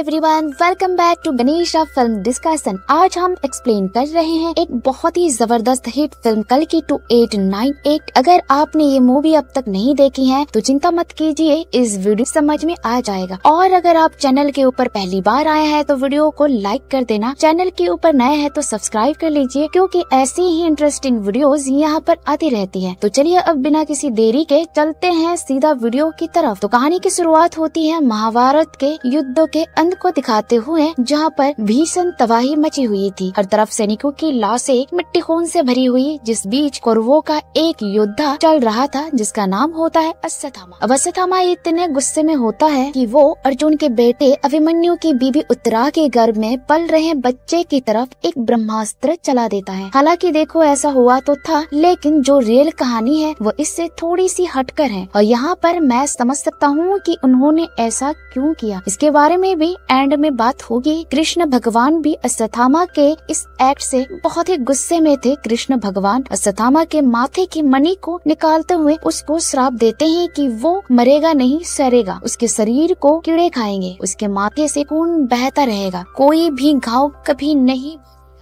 Everyone, welcome back to Ganesha film discussion. आज हम explain कर रहे हैं एक बहुत ही जबरदस्त हिट फिल्म कल की 2898। अगर आपने ये मूवी अब तक नहीं देखी है तो चिंता मत कीजिए, इस वीडियो समझ में आ जाएगा। और अगर आप चैनल के ऊपर पहली बार आए हैं तो वीडियो को लाइक कर देना, चैनल के ऊपर नए हैं तो सब्सक्राइब कर लीजिए, क्योंकि ऐसी ही इंटरेस्टिंग वीडियोस यहाँ पर आती रहती है। तो चलिए अब बिना किसी देरी के चलते हैं सीधा वीडियो की तरफ। तो कहानी की शुरुआत होती है महाभारत के युद्धों के अंत को दिखाते हुए, जहाँ पर भीषण तबाही मची हुई थी। हर तरफ सैनिकों की लाशें मिट्टी खून से भरी हुई, जिस बीच कौरवों का एक योद्धा चल रहा था जिसका नाम होता है अश्वत्थामा। अब अश्वत्थामा इतने गुस्से में होता है कि वो अर्जुन के बेटे अभिमन्यु की बीबी उत्तरा के गर्भ में पल रहे बच्चे की तरफ एक ब्रह्मास्त्र चला देता है। हालांकि देखो ऐसा हुआ तो था, लेकिन जो रियल कहानी है वो इससे थोड़ी सी हटकर है, और यहाँ पर मैं समझ सकता हूँ कि उन्होंने ऐसा क्यों किया। इसके बारे में भी एंड में बात होगी। कृष्ण भगवान भी अश्वत्थामा के इस एक्ट से बहुत ही गुस्से में थे। कृष्ण भगवान अश्वत्थामा के माथे की मणि को निकालते हुए उसको श्राप देते हैं कि वो मरेगा नहीं, सड़ेगा, उसके शरीर को कीड़े खाएंगे, उसके माथे से खून बहता रहेगा, कोई भी घाव कभी नहीं।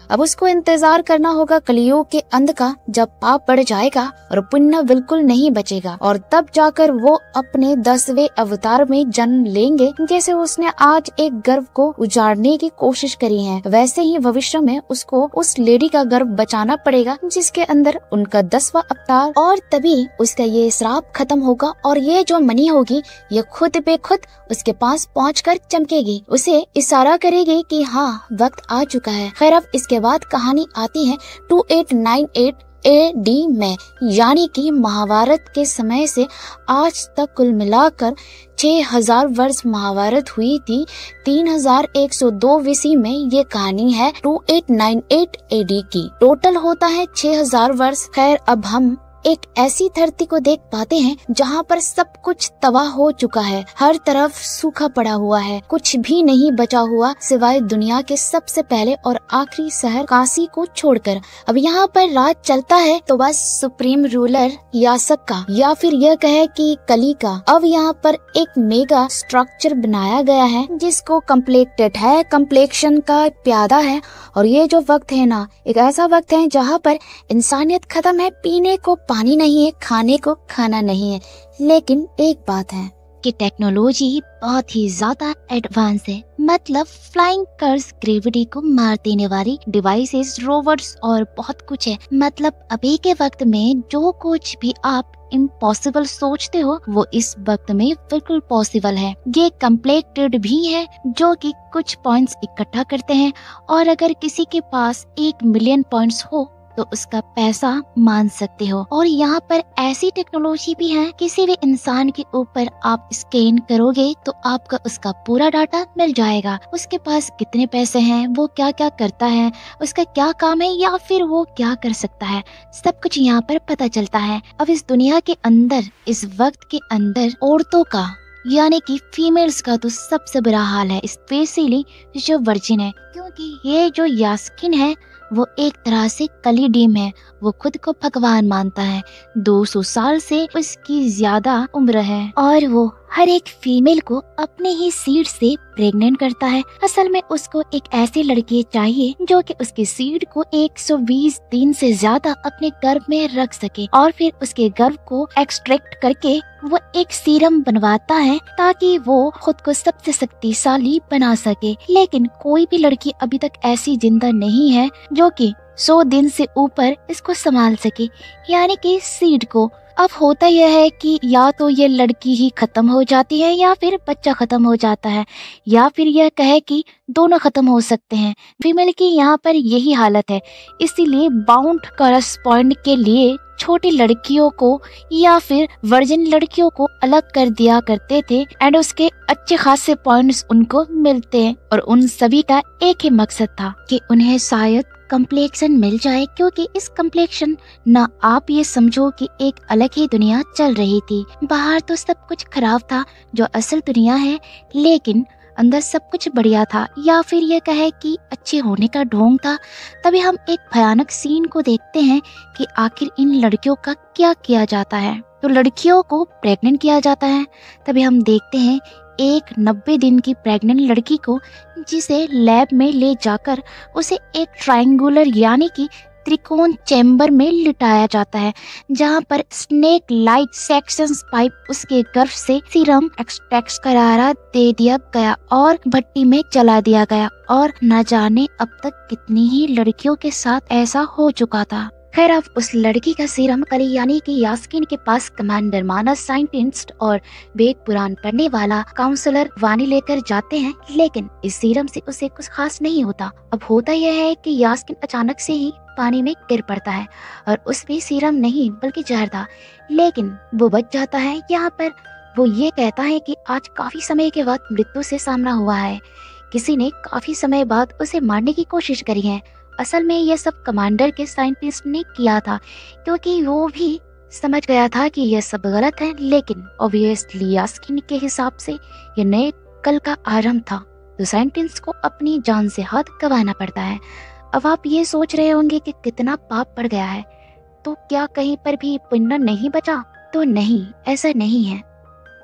अब उसको इंतजार करना होगा कलियुग के अंत का, जब पाप बढ़ जाएगा और पुण्य बिल्कुल नहीं बचेगा, और तब जाकर वो अपने 10वें अवतार में जन्म लेंगे। जैसे उसने आज एक गर्भ को उजाड़ने की कोशिश करी है, वैसे ही भविष्य में उसको उस लेडी का गर्भ बचाना पड़ेगा जिसके अंदर उनका 10वां अवतार, और तभी उसका ये श्राप खत्म होगा और ये जो मणि होगी ये खुद पे खुद उसके पास पहुंचकर चमकेगी, उसे इशारा करेगी कि हाँ वक्त आ चुका है। खैर अब इसके बाद कहानी आती है 2898 AD में, यानी कि महाभारत के समय से आज तक कुल मिलाकर 6000 वर्ष महाभारत हुई थी। 3102 वीसी में ये कहानी है 2898 AD की। टोटल होता है 6000 वर्ष। खैर अब हम एक ऐसी धरती को देख पाते हैं जहाँ पर सब कुछ तबाह हो चुका है, हर तरफ सूखा पड़ा हुआ है, कुछ भी नहीं बचा हुआ सिवाय दुनिया के सबसे पहले और आखिरी शहर काशी को छोड़कर। अब यहाँ पर राज चलता है तो बस सुप्रीम रूलर यासक का, या फिर यह कहे कि कली का। अब यहाँ पर एक मेगा स्ट्रक्चर बनाया गया है जिसको कम्प्लेक्टेड है, कम्प्लेक्शन का प्यादा है। और ये जो वक्त है ना, एक ऐसा वक्त है जहाँ पर इंसानियत खत्म है, पीने को पानी नहीं है, खाने को खाना नहीं है। लेकिन एक बात है कि टेक्नोलॉजी बहुत ही ज्यादा एडवांस है, मतलब फ्लाइंग कार्स, ग्रेविटी को मार देने वाली डिवाइसेस, रोबोट्स और बहुत कुछ है। मतलब अभी के वक्त में जो कुछ भी आप इम्पॉसिबल सोचते हो वो इस वक्त में बिल्कुल पॉसिबल है। ये कम्प्लेक्टेड भी है जो कि कुछ पॉइंट्स इकट्ठा करते हैं, और अगर किसी के पास 1 मिलियन पॉइंट्स हो तो उसका पैसा मान सकते हो। और यहाँ पर ऐसी टेक्नोलॉजी भी है, किसी भी इंसान के ऊपर आप स्कैन करोगे तो आपका उसका पूरा डाटा मिल जाएगा। उसके पास कितने पैसे हैं, वो क्या क्या करता है, उसका क्या काम है, या फिर वो क्या कर सकता है, सब कुछ यहाँ पर पता चलता है। अब इस दुनिया के अंदर, इस वक्त के अंदर औरतों का यानी कि फीमेल्स का तो सबसे बुरा हाल है, स्पेशली जो वर्जिन है, क्योंकि ये जो यास्किन है वो एक तरह से कली डीम है। वो खुद को भगवान मानता है, 200 साल से उसकी ज्यादा उम्र है, और वो हर एक फीमेल को अपने ही सीड से प्रेग्नेंट करता है। असल में उसको एक ऐसी लड़की चाहिए जो कि उसके सीड को 120 दिन से ज्यादा अपने गर्भ में रख सके, और फिर उसके गर्भ को एक्सट्रैक्ट करके वो एक सीरम बनवाता है ताकि वो खुद को सबसे शक्तिशाली बना सके। लेकिन कोई भी लड़की अभी तक ऐसी जिंदा नहीं है जो कि 100 दिन से ऊपर इसको संभाल सके, यानी कि सीड को। अब होता यह है कि या तो ये लड़की ही खत्म हो जाती है या फिर बच्चा खत्म हो जाता है, या फिर यह कहे कि दोनों खत्म हो सकते हैं। फीमेल की यहाँ पर यही हालत है, इसीलिए बाउंड करस्पॉन्ड के लिए छोटी लड़कियों को या फिर वर्जिन लड़कियों को अलग कर दिया करते थे, एंड उसके अच्छे खासे पॉइंट्स उनको मिलते हैं। और उन सभी का एक ही मकसद था कि उन्हें शायद कम्प्लेक्शन मिल जाए, क्योंकि इस कम्प्लेक्शन ना आप ये समझो कि एक अलग ही दुनिया चल रही थी। बाहर तो सब कुछ खराब था जो असल दुनिया है, लेकिन अंदर सब कुछ बढ़िया था, या फिर ये कहे कि अच्छे होने का ढोंग था। तभी हम एक भयानक सीन को देखते हैं कि आखिर इन लड़कियों का क्या किया जाता है। तो लड़कियों को प्रेग्नेंट किया जाता है। तभी हम देखते हैं एक 90 दिन की प्रेग्नेंट लड़की को, जिसे लैब में ले जाकर उसे एक ट्रायंगुलर यानी कि त्रिकोण चैम्बर में लिटाया जाता है, जहां पर स्नेक लाइट सेक्शन पाइप उसके गर्भ से सीरम एक्सट्रैक्ट करारा दे दिया गया और भट्टी में जला दिया गया। और न जाने अब तक कितनी ही लड़कियों के साथ ऐसा हो चुका था। खैर, अब उस लड़की का सीरम कली यानी कि यास्कीन के पास कमांडर मानस, साइंटिस्ट और वेद पुराण पढ़ने वाला काउंसलर वानी लेकर जाते हैं, लेकिन इस सीरम से उसे कुछ खास नहीं होता। अब होता यह है कि यास्कीन अचानक से ही पानी में गिर पड़ता है और उसमें सीरम नहीं बल्कि जहर था, लेकिन वो बच जाता है। यहाँ पर वो ये कहता है कि आज काफी समय के बाद मृत्यु से सामना हुआ है, किसी ने काफी समय बाद उसे मारने की कोशिश करी है। असल में यह सब कमांडर के साइंटिस्ट ने किया था, क्योंकि वो भी समझ गया था कि यह सब गलत है, लेकिन ऑब्वियसली यास्कीन के हिसाब से यह नए कल का आरंभ था, तो साइंटिस्ट को अपनी जान से हाथ गंवाना पड़ता है। अब आप ये सोच रहे होंगे कि कितना पाप पड़ गया है, तो क्या कहीं पर भी पुण्य नहीं बचा? तो नहीं, ऐसा नहीं है।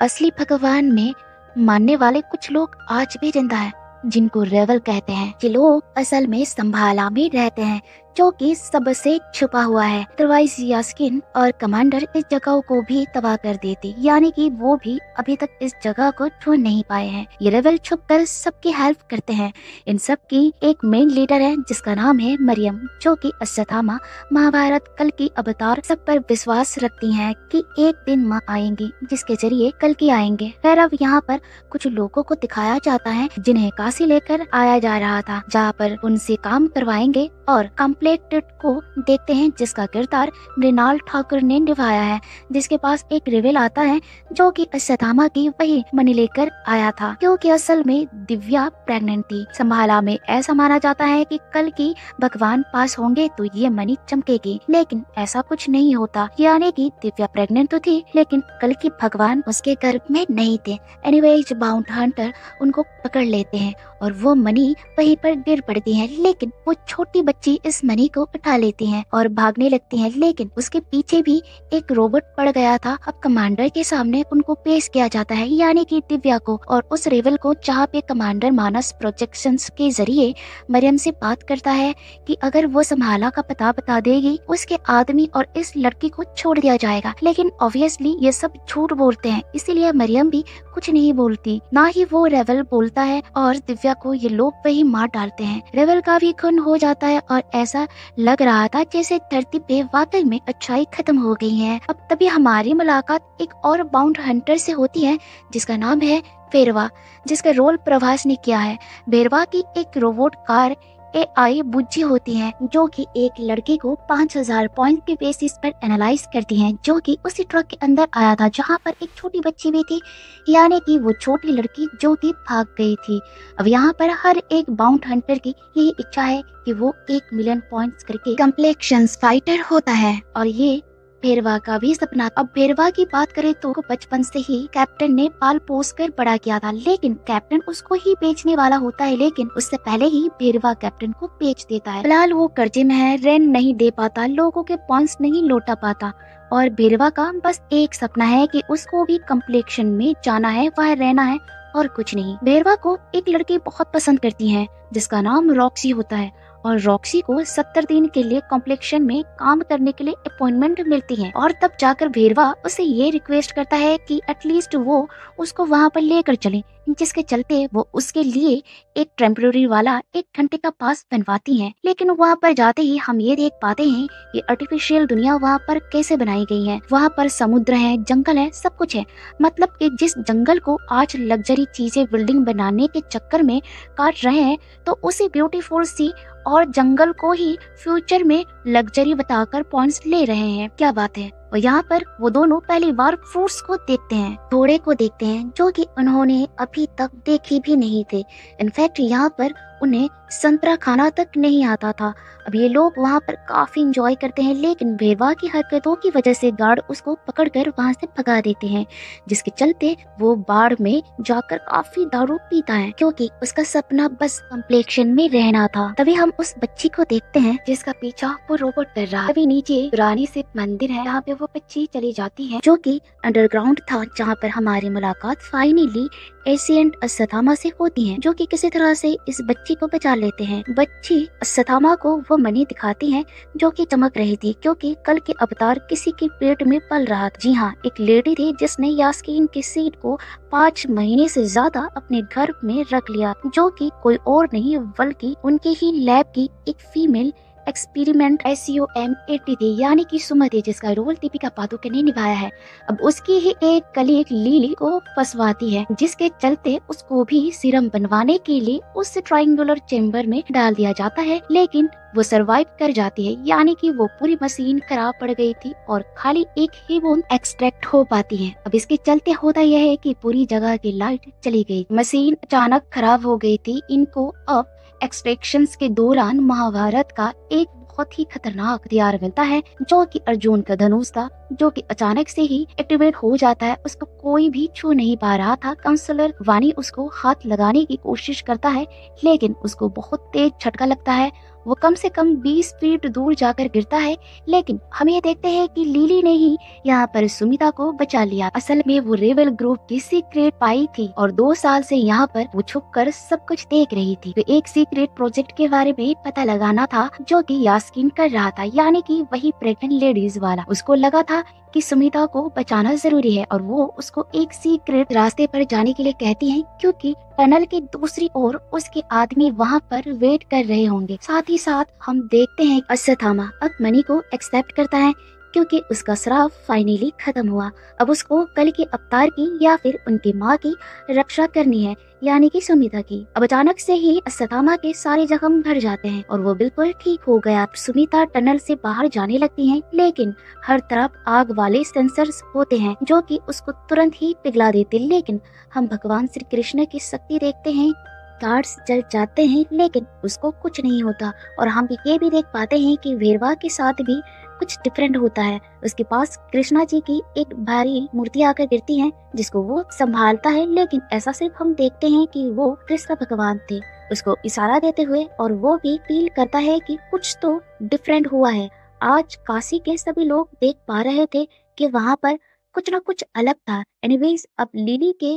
असली भगवान में मानने वाले कुछ लोग आज भी जिंदा है, जिनको रेवल कहते हैं। ये लोग असल में संभाला में रहते हैं, जो कि सबसे छुपा हुआ है। अदरवाइज यास्कीन और कमांडर इस जगह को भी तबाह कर देते, यानी कि वो भी अभी तक इस जगह को ढूंढ नहीं पाए हैं। ये रेवल छुपकर सबकी हेल्प करते हैं। इन सब की एक मेन लीडर है जिसका नाम है मरियम, जो कि अश्वत्थामा महाभारत कल की अवतार सब पर विश्वास रखती हैं कि एक दिन माँ आएंगी जिसके जरिए कल की आएंगे। खैर, अब यहाँ पर कुछ लोगों को दिखाया जाता है जिन्हें काशी लेकर आया जा रहा था, जहाँ पर उनसे काम करवाएंगे और कम्प्लेटेड को देखते हैं, जिसका किरदार मृणाल ठाकुर ने निभाया है, जिसके पास एक रेवल आता है जो कि अश्वत्थामा की वही मनी लेकर आया था, क्योंकि असल में दिव्या प्रेग्नेंट थी। संभाला में ऐसा माना जाता है कि कल की भगवान पास होंगे तो ये मनी चमकेगी, लेकिन ऐसा कुछ नहीं होता। यानी कि दिव्या प्रेग्नेंट तो थी, लेकिन कल की भगवान उसके गर्भ में नहीं थे। एनीवेज, बाउंड हंटर उनको पकड़ लेते हैं और वो मनी वहीं पर गिर पड़ती है, लेकिन वो छोटी बच्ची इस मनी को उठा लेती है और भागने लगती है, लेकिन उसके पीछे भी एक रोबोट पड़ गया था। अब कमांडर के सामने उनको पेश किया जाता है, यानी कि दिव्या को और उस रेवल को, जहाँ पे कमांडर मानस प्रोजेक्शंस के जरिए मरियम से बात करता है कि अगर वो संभाला का पता बता देगी, उसके आदमी और इस लड़की को छोड़ दिया जाएगा। लेकिन ऑब्वियसली ये सब झूठ बोलते हैं, इसीलिए मरियम भी कुछ नहीं बोलती, ना ही वो रेवल बोलता है और दिव्या को ये लोग वही मार डालते हैं। रेवल का भी खून हो जाता है और ऐसा लग रहा था जैसे धरती पे वाकई में अच्छाई खत्म हो गई है। अब तभी हमारी मुलाकात एक और बाउंड हंटर से होती है, जिसका नाम है भेरवा, जिसका रोल प्रभास ने किया है। भेरवा की एक रोबोट कार AI बुज्जी होती है, जो कि एक लड़के को 5000 पॉइंट के बेसिस पर एनालाइज करती हैं, जो कि उसी ट्रक के अंदर आया था जहां पर एक छोटी बच्ची भी थी, यानी कि वो छोटी लड़की जो कि भाग गई थी। अब यहाँ पर हर एक बाउंड हंटर की यही इच्छा है कि वो 1 मिलियन पॉइंट्स करके कम्प्लेक्शंस फाइटर होता है, और ये भेरवा का भी सपना। अब भेरवा की बात करें तो बचपन से ही कैप्टन ने पाल पोस कर बड़ा किया था, लेकिन कैप्टन उसको ही बेचने वाला होता है, लेकिन उससे पहले ही भेरवा कैप्टन को बेच देता है। फिलहाल वो कर्जे में है, रेंट नहीं दे पाता, लोगों के पॉइंट्स नहीं लौटा पाता, और भेरवा का बस एक सपना है कि उसको भी कम्प्लेक्शन में जाना है, वहाँ रहना है और कुछ नहीं। भेरवा को एक लड़की बहुत पसंद करती है जिसका नाम रॉक्सी होता है, और रॉक्सी को 70 दिन के लिए कॉम्प्लेक्शन में काम करने के लिए अपॉइंटमेंट मिलती है, और तब जाकर भेरवा उसे ये रिक्वेस्ट करता है कि एटलीस्ट वो उसको वहाँ पर लेकर चले, जिसके चलते वो उसके लिए एक टेम्पररी वाला 1 घंटे का पास बनवाती हैं। लेकिन वहाँ पर जाते ही हम ये देख पाते हैं कि आर्टिफिशियल दुनिया वहाँ पर कैसे बनाई गई है। वहाँ पर समुद्र है, जंगल है, सब कुछ है। मतलब कि जिस जंगल को आज लग्जरी चीजें बिल्डिंग बनाने के चक्कर में काट रहे हैं, तो उसी ब्यूटीफुल सी और जंगल को ही फ्यूचर में लग्जरी बताकर पॉइंट्स ले रहे हैं। क्या बात है। और यहाँ पर वो दोनों पहली बार फ्रूट्स को देखते हैं, घोड़े को देखते हैं, जो कि उन्होंने अभी तक देखे भी नहीं थे। इनफैक्ट यहाँ पर उन्हें संतरा खाना तक नहीं आता था। अब ये लोग वहाँ पर काफी इंजॉय करते हैं, लेकिन भेरवा की हरकतों की वजह से गार्ड उसको पकड़कर वहाँ से भगा देते हैं, जिसके चलते वो बार में जाकर काफी दारू पीता है क्योंकि उसका सपना बस कम्प्लेक्शन में रहना था। तभी हम उस बच्ची को देखते हैं जिसका पीछा वो रोबोट कर रहा है। तभी नीचे पुरानी से मंदिर है, यहाँ पे वो बच्ची चली जाती है जो कि अंडरग्राउंड था, जहाँ पर हमारी मुलाकात फाइनली एशियंट अश्वत्थामा से होती है, जो कि किसी तरह से इस बच्ची को बचा लेते हैं। बच्ची अश्वत्थामा को वो मणि दिखाती है जो कि चमक रही थी क्योंकि कल के अवतार किसी के पेट में पल रहा था। जी हाँ, एक लेडी थी जिसने यास्कीन की सीट को 5 महीने से ज्यादा अपने घर में रख लिया, जो कि कोई और नहीं बल्कि उनके ही लैब की एक फीमेल एक्सपेरिमेंट SUM-80 थी, यानी कि सुमति, जिसका रोल दीपिका पादुकोण ने निभाया है। अब उसकी ही एक कलीग लिली को फंसवाती है, जिसके चलते उसको भी सीरम बनवाने के लिए उस ट्रायंगुलर चेम्बर में डाल दिया जाता है, लेकिन वो सरवाइव कर जाती है, यानी कि वो पूरी मशीन खराब पड़ गई थी और खाली एक ही बूंद एक्सट्रैक्ट हो पाती है। अब इसके चलते होता यह है कि पूरी जगह की लाइट चली गई, मशीन अचानक खराब हो गई थी। इनको अब एक्सट्रैक्शंस के दौरान महाभारत का एक बहुत ही खतरनाक हथियार मिलता है, जो कि अर्जुन का धनुष था, जो कि अचानक से ही एक्टिवेट हो जाता है। उसको कोई भी छू नहीं पा रहा था। काउंसलर वानी उसको हाथ लगाने की कोशिश करता है, लेकिन उसको बहुत तेज झटका लगता है। वो कम से कम 20 फीट दूर जाकर गिरता है, लेकिन हम ये देखते हैं कि लिली ने ही यहाँ पर सुमिता को बचा लिया। असल में वो रेबल ग्रुप की सीक्रेट पाई थी और 2 साल से यहाँ पर वो छुपकर सब कुछ देख रही थी। तो एक सीक्रेट प्रोजेक्ट के बारे में पता लगाना था जो कि यास्कीन कर रहा था, यानी कि वही प्रेग्नेंट लेडीज वाला। उसको लगा था कि सुमिता को बचाना जरूरी है और वो उसको एक सीक्रेट रास्ते पर जाने के लिए कहती है, क्योंकि टनल की दूसरी ओर उसके आदमी वहाँ पर वेट कर रहे होंगे। साथ ही साथ हम देखते हैं अश्वत्थामा अब मणि को एक्सेप्ट करता है क्योंकि उसका श्राप फाइनली खत्म हुआ। अब उसको कल के अवतार की या फिर उनकी माँ की रक्षा करनी है, यानी कि सुमिता की। अब अचानक से ही अश्वत्थामा के सारे जख्म भर जाते हैं और वो बिल्कुल ठीक हो गया। सुमिता टनल से बाहर जाने लगती है, लेकिन हर तरफ आग वाले सेंसर्स होते हैं जो कि उसको तुरंत ही पिघला देते। लेकिन हम भगवान श्री कृष्ण की शक्ति देखते हैं, गार्ड्स जल जाते हैं लेकिन उसको कुछ नहीं होता। और हम ये भी देख पाते हैं कि भेरवा के साथ भी कुछ डिफरेंट होता है। उसके पास कृष्णा जी की एक भारी मूर्ति आकर गिरती है जिसको वो संभालता है, लेकिन ऐसा सिर्फ हम देखते हैं कि वो कृष्ण भगवान थे उसको इशारा देते हुए, और वो भी फील करता है कि कुछ तो डिफरेंट हुआ है। आज काशी के सभी लोग देख पा रहे थे कि वहाँ पर कुछ न कुछ अलग था। एनीवेज, अब लिली के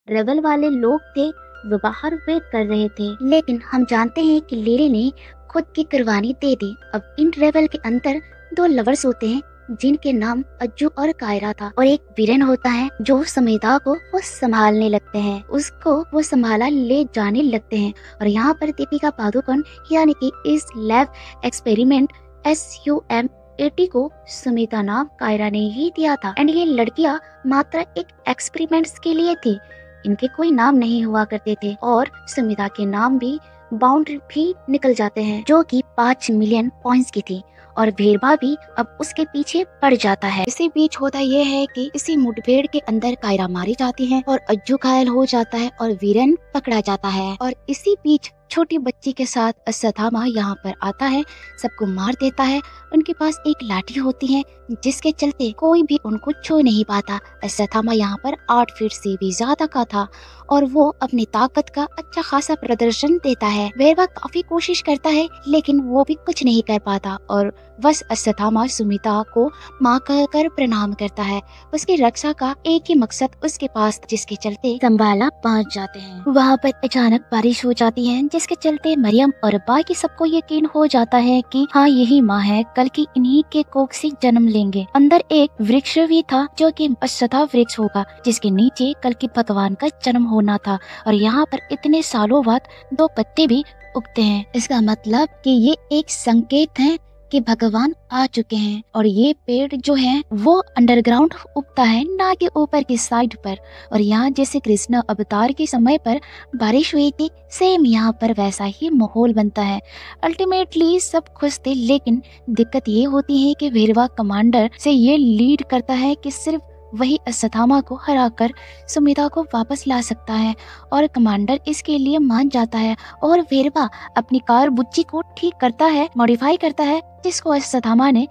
रेबल वाले लोग थे, वो बाहर वेट कर रहे थे, लेकिन हम जानते हैं कि लिली ने खुद की कुर्बानी दे दी। अब इन रेबल के अंदर 2 लवर्स होते हैं जिनके नाम अज्जू और कायरा था, और एक वीरेन होता है जो सुमिता को वो संभालने लगते हैं, उसको वो संभाला ले जाने लगते हैं। और यहाँ पर दीपिका पादुकोण यानी कि इस लैब एक्सपेरिमेंट SUM-80 को सुमिता नाम कायरा ने ही दिया था। एंड ये लड़कियां मात्र एक एक्सपेरिमेंट्स के लिए थी, इनके कोई नाम नहीं हुआ करते थे, और सुमिता के नाम भी बाउंड्री भी निकल जाते हैं जो कि 5 मिलियन पॉइंट्स की थी। और भेरवा भी अब उसके पीछे पड़ जाता है। इसी बीच होता यह है कि इसी मुठभेड़ के अंदर कायरा मारी जाती है और अज्जू घायल हो जाता है और वीरेन पकड़ा जाता है। और इसी बीच छोटी बच्ची के साथ अश्वत्थामा यहाँ पर आता है, सबको मार देता है। उनके पास एक लाठी होती है जिसके चलते कोई भी उनको छू नहीं पाता। अश्वत्थामा यहाँ पर 8 फीट से भी ज्यादा का था और वो अपनी ताकत का अच्छा खासा प्रदर्शन देता है। भेरवा काफी कोशिश करता है लेकिन वो भी कुछ नहीं कर पाता और बस अश्वत्थामा सुमिता को माँ कहकर प्रणाम करता है। उसकी रक्षा का एक ही मकसद उसके पास, जिसके चलते संभाला पहुँच जाते हैं। वहाँ पर अचानक बारिश हो जाती है जिसके चलते मरियम और बाकी सबको यकीन हो जाता है कि हाँ यही माँ है, कल की इन्हीं के कोख से जन्म लेंगे। अंदर एक वृक्ष भी था जो कि अश्वत्था वृक्ष होगा, जिसके नीचे कल की भगवान का जन्म होना था। और यहाँ पर इतने सालों बाद 2 पत्ते भी उगते हैं। इसका मतलब कि ये एक संकेत है कि भगवान आ चुके हैं। और ये पेड़ जो है वो अंडरग्राउंड उगता है, ना कि ऊपर की साइड पर। और यहाँ जैसे कृष्ण अवतार के समय पर बारिश हुई थी, सेम यहाँ पर वैसा ही माहौल बनता है। अल्टीमेटली सब खुश थे, लेकिन दिक्कत ये होती है कि भेरवा कमांडर से ये लीड करता है कि सिर्फ वही अश्वत्थामा को हराकर सुमिता को वापस ला सकता है और कमांडर इसके लिए मान जाता है और वेरवा अपनी कार बुच्ची को ठीक करता है, मॉडिफाई करता है, जिसको अश्वत्थामा ने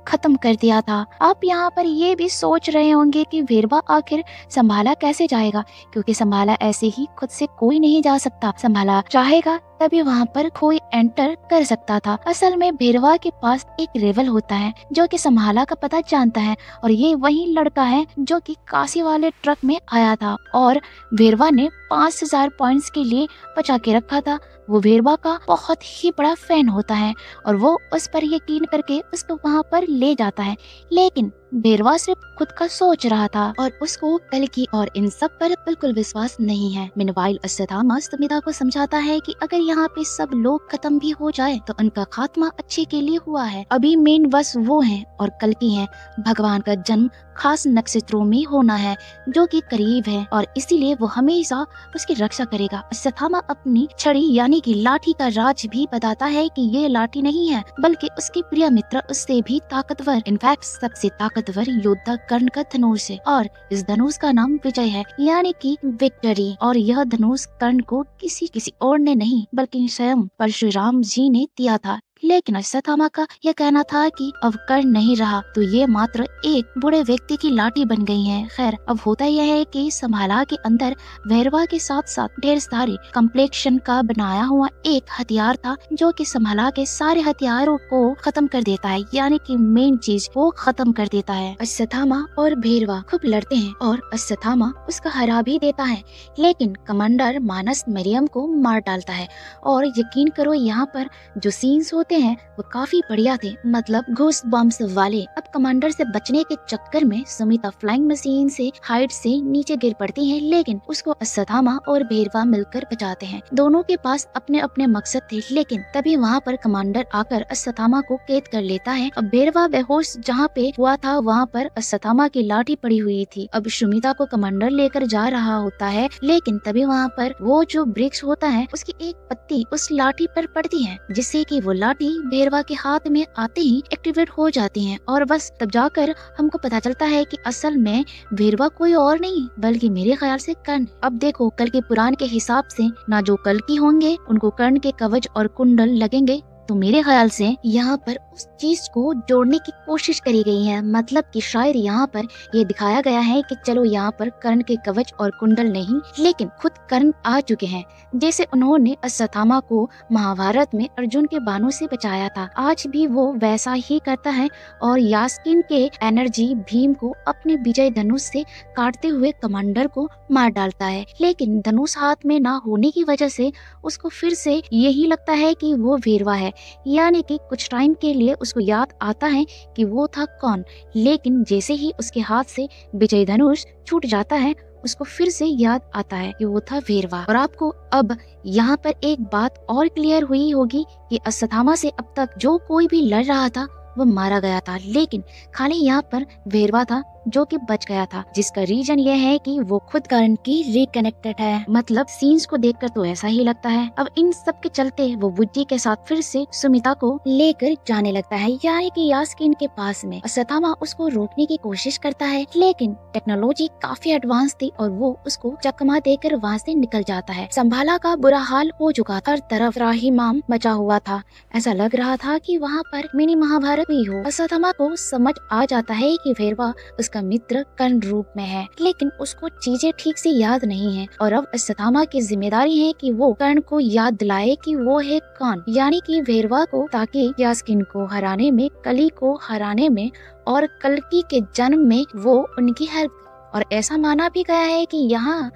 खत्म कर दिया था। आप यहाँ पर ये भी सोच रहे होंगे कि वेरवा आखिर संभाला कैसे जाएगा, क्योंकि संभाला ऐसे ही खुद से कोई नहीं जा सकता। संभाला चाहेगा तभी वहाँ पर कोई एंटर कर सकता था। असल में वेरवा के पास एक रिवल होता है जो कि संभाला का पता जानता है और ये वही लड़का है जो कि काशी वाले ट्रक में आया था और वेरवा ने 5000 पॉइंट्स के लिए बचा के रखा था। वो वेरवा का बहुत ही बड़ा फैन होता है और वो उस पर यकीन करके उसको वहाँ पर ले जाता है, लेकिन वेरवा सिर्फ खुद का सोच रहा था और उसको कल की और इन सब पर बिल्कुल विश्वास नहीं है। मीनवाइल अश्वत्थामा सुमिता को समझाता है कि अगर यहाँ पे सब लोग खत्म भी हो जाए तो उनका खात्मा अच्छे के लिए हुआ है। अभी मेन बस वो हैं और कल की हैं। भगवान का जन्म खास नक्षत्रों में होना है जो कि करीब है और इसीलिए वो हमेशा उसकी रक्षा करेगा। अश्वत्थामा अपनी छड़ी यानी कि लाठी का राज भी बताता है कि ये लाठी नहीं है बल्कि उसके प्रिय मित्र उससे भी ताकतवर, इनफैक्ट सबसे ताकतवर योद्धा कर्ण का धनुष है और इस धनुष का नाम विजय है यानी कि विक्ट्री। और यह धनुष कर्ण को किसी और ने नहीं बल्कि स्वयं परशुराम जी ने दिया था। लेकिन अश्वत्थामा का यह कहना था कि अब कर्ण नहीं रहा तो ये मात्र एक बूढ़े व्यक्ति की लाठी बन गई है। खैर, अब होता यह है कि संभाला के अंदर वेरवा के साथ साथ ढेर सारे कम्प्लेक्शन का बनाया हुआ एक हथियार था जो कि संभाला के सारे हथियारों को खत्म कर देता है, यानी कि मेन चीज वो खत्म कर देता है। अश्वत्थामा और वेरवा खूब लड़ते हैं और अश्वत्थामा उसका हरा भी देता है, लेकिन कमांडर मानस मरियम को मार डालता है। और यकीन करो यहाँ पर जो सीन्स होते हैं वो काफी बढ़िया थे, मतलब घूस बम्स वाले। अब कमांडर से बचने के चक्कर में सुमिता फ्लाइंग मशीन से हाइट से नीचे गिर पड़ती है, लेकिन उसको अश्वत्थामा और वेरवा मिलकर बचाते हैं। दोनों के पास अपने अपने मकसद थे, लेकिन तभी वहाँ पर कमांडर आकर अश्वत्थामा को कैद कर लेता है। अब वेरवा बेहोश जहाँ पे हुआ था वहाँ पर अश्वत्थामा की लाठी पड़ी हुई थी। अब सुमिता को कमांडर लेकर जा रहा होता है, लेकिन तभी वहाँ पर वो जो वृक्ष होता है उसकी एक पत्ती उस लाठी पर पड़ती है, जिससे कि वो लाठी वेरवा के हाथ में आते ही एक्टिवेट हो जाती है। और बस तब जाकर हमको पता चलता है कि असल में वेरवा कोई और नहीं बल्कि मेरे ख्याल से कर्ण। अब देखो, कल के पुराण के हिसाब से ना जो कल की होंगे उनको कर्ण के कवच और कुंडल लगेंगे, तो मेरे ख्याल से यहाँ पर उस चीज को जोड़ने की कोशिश करी गई है। मतलब कि शायद यहाँ पर ये दिखाया गया है कि चलो यहाँ पर कर्ण के कवच और कुंडल नहीं लेकिन खुद कर्ण आ चुके हैं, जैसे उन्होंने अश्वत्थामा को महाभारत में अर्जुन के बाणों से बचाया था। आज भी वो वैसा ही करता है और यास्किन के एनर्जी भीम को अपने विजय धनुष से काटते हुए कमांडर को मार डालता है, लेकिन धनुष हाथ में ना होने की वजह से उसको फिर से यही लगता है कि वो वेरवा है, यानी कि कुछ टाइम के लिए उसको याद आता है कि वो था कौन। लेकिन जैसे ही उसके हाथ से विजय धनुष छूट जाता है उसको फिर से याद आता है कि वो था वेरवा। और आपको अब यहाँ पर एक बात और क्लियर हुई होगी कि अश्वत्थामा से अब तक जो कोई भी लड़ रहा था वो मारा गया था, लेकिन खाली यहाँ पर वेरवा था जो कि बच गया था, जिसका रीजन ये है कि वो खुद कर्ण की रिकनेक्टेड है। मतलब सीन्स को देखकर तो ऐसा ही लगता है। अब इन सब के चलते वो बुज्जी के साथ फिर से सुमिता को लेकर जाने लगता है, यानी कि यास्किन के पास में। अश्वत्थामा उसको रोकने की कोशिश करता है, लेकिन टेक्नोलॉजी काफी एडवांस थी और वो उसको चकमा देकर वहाँ से निकल जाता है। संभाला का बुरा हाल हो चुका, हर तरफ त्राहिमाम मचा हुआ था। ऐसा लग रहा था कि वहाँ पर मिनी महाभारत हुई हो। अश्वत्थामा को समझ आ जाता है कि वेरवा उसका मित्र कर्ण रूप में है, लेकिन उसको चीजें ठीक से याद नहीं है और अब अश्वत्थामा की जिम्मेदारी है कि वो कर्ण को याद दिलाए कि वो है कौन, यानी कि वेरवा को, ताकि यास्किन को हराने में, कली को हराने में और कल्कि के जन्म में वो उनकी हेल्प। और ऐसा माना भी गया है कि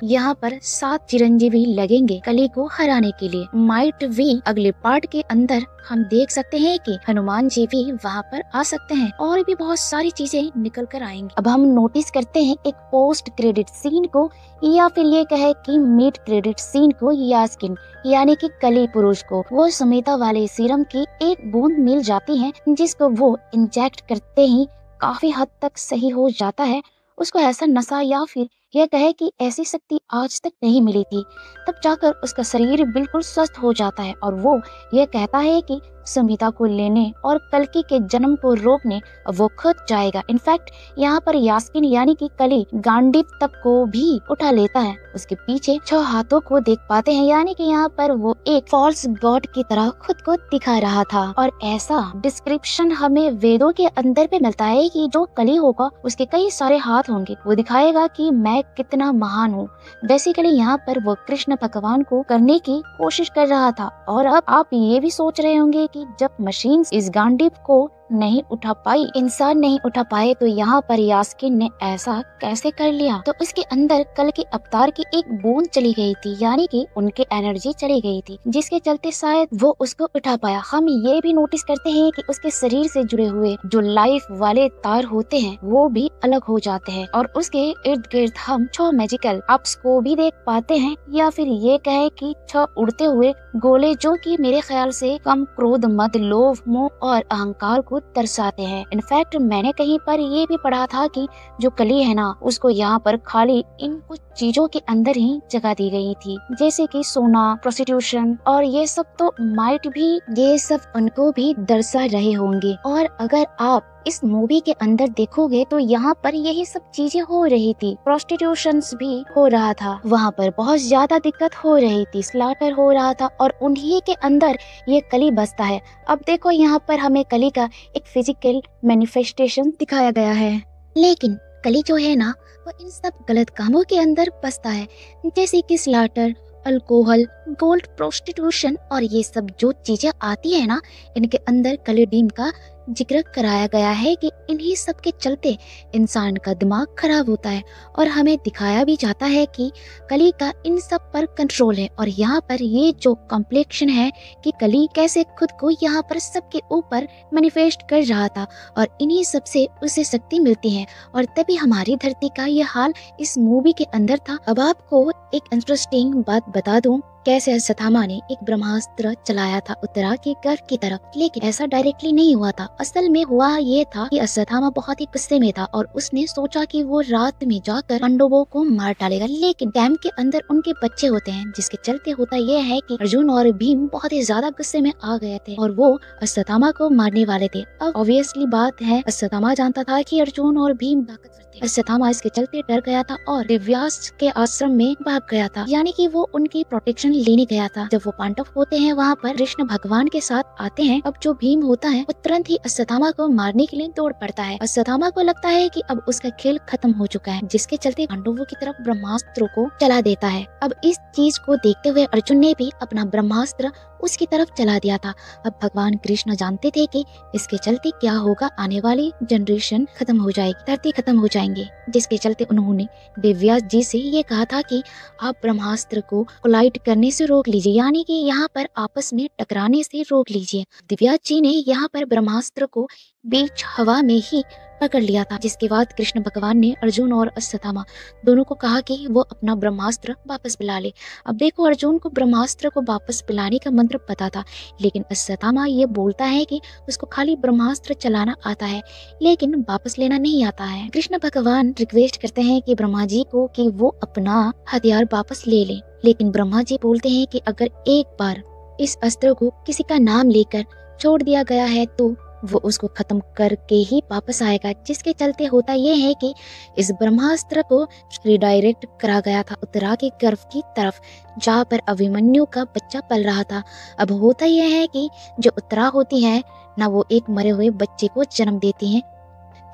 यहाँ पर 7 चिरंजीवी लगेंगे कली को हराने के लिए। माइट भी अगले पार्ट के अंदर हम देख सकते हैं कि हनुमान जी भी वहाँ पर आ सकते हैं और भी बहुत सारी चीजें निकल कर आएंगी। अब हम नोटिस करते हैं एक पोस्ट क्रेडिट सीन को, या फिर ये कहे कि मिड क्रेडिट सीन को। यास्किन यानी कि कली पुरुष को वो सुमिता वाले सीरम की एक बूंद मिल जाती है, जिसको वो इंजेक्ट करते ही काफी हद तक सही हो जाता है। उसको ऐसा नशा या फिर यह कहे कि ऐसी शक्ति आज तक नहीं मिली थी। तब जाकर उसका शरीर बिल्कुल स्वस्थ हो जाता है और वो ये कहता है कि संहिता को लेने और कल्कि के जन्म को रोकने वो खुद जाएगा। इनफैक्ट यहाँ पर यास्मीन यानी कि कली गांडीव तक को भी उठा लेता है। उसके पीछे 6 हाथों को देख पाते हैं, यानी कि यहाँ पर वो एक फॉल्स गॉड की तरह खुद को दिखा रहा था। और ऐसा डिस्क्रिप्शन हमें वेदों के अंदर भी मिलता है कि जो कली होगा उसके कई सारे हाथ होंगे, वो दिखाएगा कि मैं कितना महान हूँ। बेसिकली यहाँ पर वो कृष्ण भगवान को करने की कोशिश कर रहा था। और अब आप ये भी सोच रहे होंगे कि जब मशीन इस गांडीव को नहीं उठा पाई, इंसान नहीं उठा पाए, तो यहाँ पर यास्मीन ने ऐसा कैसे कर लिया। तो उसके अंदर कल के अवतार की एक बूंद चली गई थी, यानी कि उनके एनर्जी चली गई थी, जिसके चलते शायद वो उसको उठा पाया। हम ये भी नोटिस करते हैं कि उसके शरीर से जुड़े हुए जो लाइफ वाले तार होते हैं वो भी अलग हो जाते हैं, और उसके इर्द गिर्द हम 6 मैजिकल अप्स को भी देख पाते हैं, या फिर ये कहे कि 6 उड़ते हुए गोले, जो कि मेरे ख्याल से कम, क्रोध, मद, लोभ, मोह और अहंकार को दर्शाते हैं। इनफैक्ट मैंने कहीं पर ये भी पढ़ा था कि जो कली है ना, उसको यहाँ पर खाली इन कुछ चीजों के अंदर ही जगह दी गई थी, जैसे कि सोना, प्रोस्टिट्यूशन, और ये सब तो माइट भी ये सब उनको भी दर्शा रहे होंगे। और अगर आप इस मूवी के अंदर देखोगे तो यहाँ पर यही सब चीजें हो रही थी, प्रोस्टिट्यूशन भी हो रहा था, वहाँ पर बहुत ज्यादा दिक्कत हो रही थी, स्लॉटर हो रहा था, और उन्हीं के अंदर ये कली बसता है। अब देखो यहाँ पर हमें कली का एक फिजिकल मैनिफेस्टेशन दिखाया गया है, लेकिन कली जो है ना वो इन सब गलत कामों के अंदर बसता है, जैसे कि स्लॉटर, अल्कोहल, गोल्ड, प्रोस्टिट्यूशन, और ये सब जो चीजें आती है ना, इनके अंदर कली डीम का जिक्र कराया गया है कि इन्हीं सब के चलते इंसान का दिमाग खराब होता है, और हमें दिखाया भी जाता है कि कली का इन सब पर कंट्रोल है। और यहाँ पर ये जो कॉम्प्लेक्शन है कि कली कैसे खुद को यहाँ पर सबके ऊपर मैनिफेस्ट कर रहा था, और इन्हीं सब से उसे शक्ति मिलती है, और तभी हमारी धरती का ये हाल इस मूवी के अंदर था। अब आपको एक इंटरेस्टिंग बात बता दूं, कैसे अश्वत्थामा ने एक ब्रह्मास्त्र चलाया था उत्तरा के गर्भ की तरफ, लेकिन ऐसा डायरेक्टली नहीं हुआ था। असल में हुआ ये था कि अश्वत्थामा बहुत ही गुस्से में था, और उसने सोचा कि वो रात में जाकर पांडवों को मार डालेगा, लेकिन डैम के अंदर उनके बच्चे होते हैं, जिसके चलते होता यह है कि अर्जुन और भीम बहुत ही ज्यादा गुस्से में आ गए थे, और वो अश्वत्थामा को मारने वाले थे। अब ऑब्वियसली बात है, अश्वत्थामा जानता था कि अर्जुन और भीम ताकतवर थे। अश्वत्थामा इसके चलते डर गया था और दिव्यास के आश्रम में भाग गया था, यानी कि वो उनकी प्रोटेक्शन लेने गया था। जब वो पांडव होते हैं वहाँ पर कृष्ण भगवान के साथ आते हैं, अब जो भीम होता है वो तुरंत ही अश्वत्थामा को मारने के लिए दौड़ पड़ता है। अश्वत्थामा को लगता है कि अब उसका खेल खत्म हो चुका है, जिसके चलते पांडवों की तरफ ब्रह्मास्त्र को चला देता है। अब इस चीज को देखते हुए अर्जुन ने भी अपना ब्रह्मास्त्र उसकी तरफ चला दिया था। अब भगवान कृष्ण जानते थे कि इसके चलते क्या होगा, आने वाली जनरेशन खत्म हो जाएगी, धरती खत्म हो जाएंगे, जिसके चलते उन्होंने दिव्यास जी से ये कहा था कि आप ब्रह्मास्त्र को कोलाइड करने से रोक लीजिए, यानी कि यहाँ पर आपस में टकराने से रोक लीजिए। दिव्यास जी ने यहाँ पर ब्रह्मास्त्र को बीच हवा में ही पकड़ लिया था, जिसके बाद कृष्ण भगवान ने अर्जुन और अश्वत्थामा दोनों को कहा कि वो अपना ब्रह्मास्त्र वापस पिला ले। अब देखो, अर्जुन को ब्रह्मास्त्र को वापस पिलाने का मंत्र पता था, लेकिन अश्वत्थामा ये बोलता है कि उसको खाली ब्रह्मास्त्र चलाना आता है, लेकिन वापस लेना नहीं आता है। कृष्ण भगवान रिक्वेस्ट करते हैं कि ब्रह्मा जी को कि वो अपना हथियार वापस ले ले, लेकिन ब्रह्मा जी बोलते हैं कि अगर एक बार इस अस्त्र को किसी का नाम लेकर छोड़ दिया गया है तो वो उसको खत्म करके ही वापस आएगा, जिसके चलते होता ये है कि इस ब्रह्मास्त्र को रिडायरेक्ट करा गया था उत्तरा के गर्भ की तरफ, जहाँ पर अभिमन्यु का बच्चा पल रहा था। अब होता यह है कि जो उत्तरा होती है ना, वो एक मरे हुए बच्चे को जन्म देती है।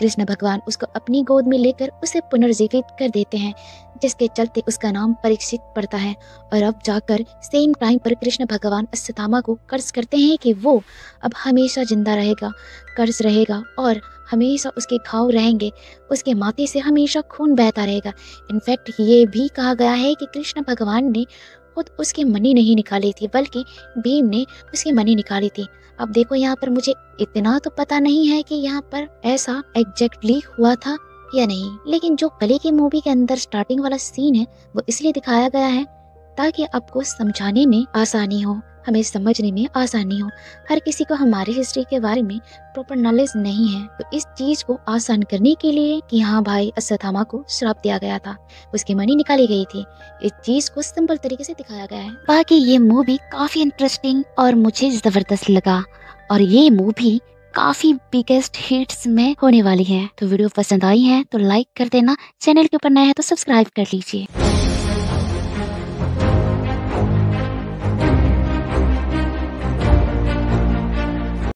कृष्ण भगवान उसको अपनी गोद में लेकर उसे पुनर्जीवित कर देते हैं, जिसके चलते उसका नाम परीक्षित पड़ता है। और अब जाकर सेम टाइम पर कृष्ण भगवान अश्वत्थामा को कर्ज करते हैं कि वो अब हमेशा जिंदा रहेगा, कर्ज रहेगा और हमेशा उसके घाव रहेंगे, उसके माथे से हमेशा खून बहता रहेगा। इनफैक्ट ये भी कहा गया है कि कृष्ण भगवान ने खुद उसकी मनी नहीं निकाली थी, बल्कि भीम ने उसकी मनी निकाली थी। अब देखो, यहाँ पर मुझे इतना तो पता नहीं है कि यहाँ पर ऐसा एग्जैक्टली हुआ था या नहीं, लेकिन जो कली की मूवी के अंदर स्टार्टिंग वाला सीन है वो इसलिए दिखाया गया है ताकि आपको समझाने में आसानी हो, हमें समझने में आसानी हो। हर किसी को हमारी हिस्ट्री के बारे में प्रॉपर नॉलेज नहीं है, तो इस चीज को आसान करने के लिए कि हाँ भाई, अश्वत्थामा को श्राप दिया गया था, उसकी मनी निकाली गई थी, इस चीज को सिंपल तरीके से दिखाया गया है। बाकी ये मूवी काफी इंटरेस्टिंग और मुझे जबरदस्त लगा, और ये मूवी काफी बिगेस्ट हिट्स में होने वाली है। तो वीडियो पसंद आई है तो लाइक कर देना, चैनल के ऊपर नया है तो सब्सक्राइब कर लीजिए।